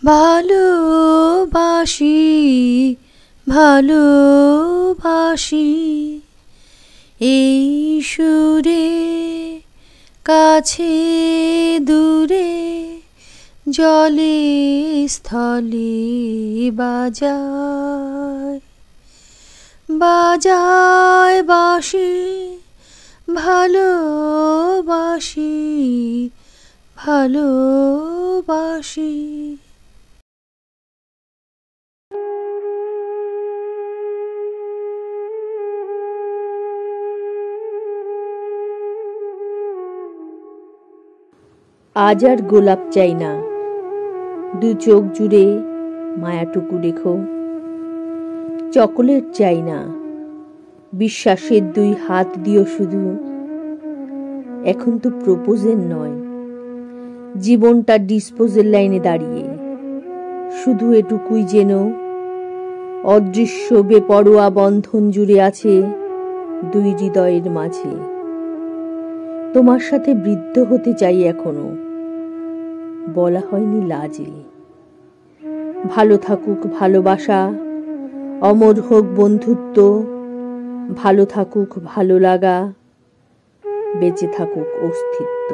ভালোবাসি ভালোবাসি এই সুরে কাছে দূরে জলে স্থলে বাজায় বাজায় বাঁশি ভালোবাসি ভালোবাসি। আজ আর গোলাপ চাই না, দু চোখ জুড়ে মায়াটুকু রেখো। চকোলেট চাই না, বিশ্বাসের দুই হাত দিও শুধু। এখন তো প্রপোজের নয়, জীবনটা ডিসপোজের লাইনে দাঁড়িয়ে। শুধু এটুকুই যেন অদৃশ্য বেপরোয়া বন্ধন জুড়ে আছে দুই হৃদয়ের মাঝে। তোমার সাথে বৃদ্ধ হতে চাই এখনো, বলা হয়নি লাজে। ভালো থাকুক ভালোবাসা, অমর হোক বন্ধুত্ব, ভালো থাকুক ভালো লাগা, বেঁচে থাকুক অস্তিত্ব।